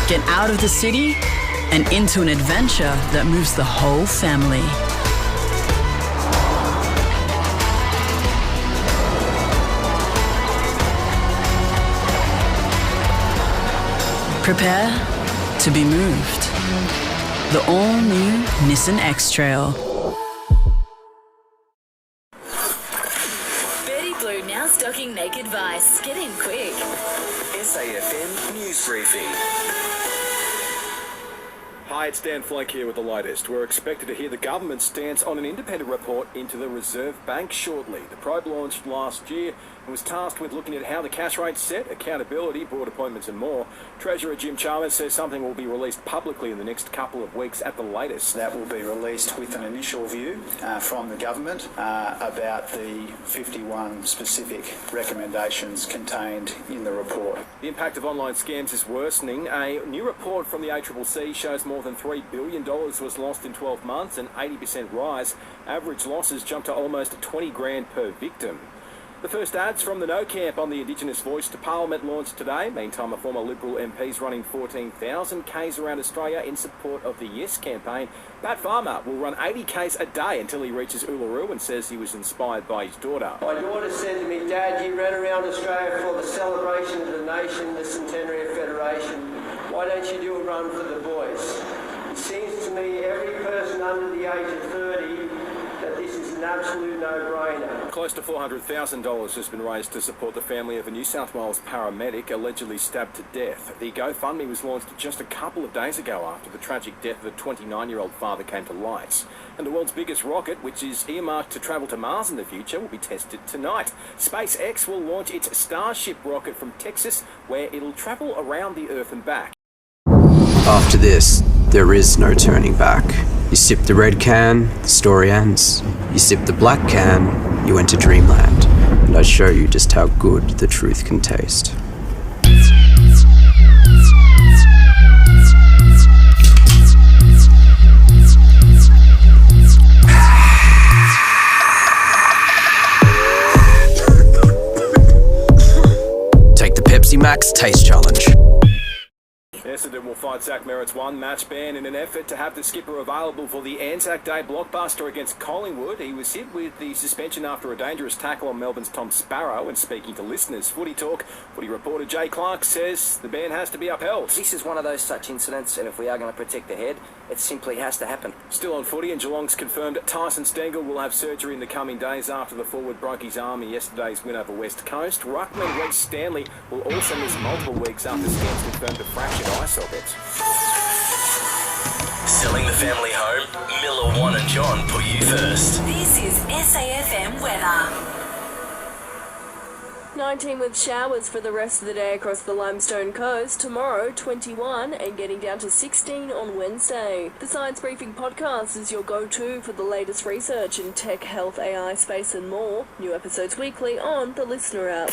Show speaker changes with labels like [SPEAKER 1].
[SPEAKER 1] Get out of the city and into an adventure that moves the whole family. Prepare to be moved. The all-new Nissan X-Trail.
[SPEAKER 2] Birdie Blue now stocking naked Vice. Get in quick.
[SPEAKER 3] SAFM News Briefing.
[SPEAKER 4] Hi, it's Flake here with the latest. We're expected to hear the government's stance on an independent report into the Reserve Bank shortly. The probe launched last year and was tasked with looking at how the cash rate's set, accountability, board appointments and more. Treasurer Jim Chalmers says something will be released publicly in the next couple of weeks at the latest.
[SPEAKER 5] That will be released with an initial view from the government about the 51 specific recommendations contained in the report.
[SPEAKER 4] The impact of online scams is worsening. A new report from the ACCC shows more than $3 billion was lost in 12 months, an 80% rise. Average losses jumped to almost $20,000 per victim. The first ads from the No Camp on the Indigenous Voice to Parliament launched today. Meantime, a former Liberal MP is running 14,000 Ks around Australia in support of the Yes campaign. Pat Farmer will run 80 Ks a day until he reaches Uluru and says he was inspired by his daughter.
[SPEAKER 6] My daughter said to me, "Dad, you ran around Australia for the celebration of the nation, the centenary of Federation. Why don't you do a run for the boys?" It seems to me every person under the age of 30 that this is an absolute no-brainer.
[SPEAKER 4] Close to $400,000 has been raised to support the family of a New South Wales paramedic allegedly stabbed to death. The GoFundMe was launched just a couple of days ago after the tragic death of a 29-year-old father came to light. And the world's biggest rocket, which is earmarked to travel to Mars in the future, will be tested tonight. SpaceX will launch its Starship rocket from Texas, where it'll travel around the Earth and back.
[SPEAKER 7] After this, there is no turning back. You sip the red can, the story ends. You sip the black can, you enter dreamland. And I show you just how good the truth can taste. Take the Pepsi Max Taste Challenge.
[SPEAKER 4] Essendon will fight Zach Merritt's one-match ban in an effort to have the skipper available for the Anzac Day blockbuster against Collingwood. He was hit with the suspension after a dangerous tackle on Melbourne's Tom Sparrow. And speaking to listeners, Footy Talk, Footy reporter Jay Clark says the ban has to be upheld.
[SPEAKER 8] This is one of those such incidents, and if we are going to protect the head, it simply has to happen.
[SPEAKER 4] Still on footy, and Geelong's confirmed Tyson Stengel will have surgery in the coming days after the forward broke his arm in yesterday's win over West Coast. Ruckman Reg Stanley will also miss multiple weeks after scans confirmed a fractured eye socket.
[SPEAKER 3] Selling the family home? Miller, Juan and John put you first.
[SPEAKER 2] This is SAFM weather.
[SPEAKER 9] 19 with showers for the rest of the day across the Limestone coast. Tomorrow, 21 and getting down to 16 on Wednesday. The Science Briefing podcast is your go-to for the latest research in tech, health, AI, space and more. New episodes weekly on the Listener app.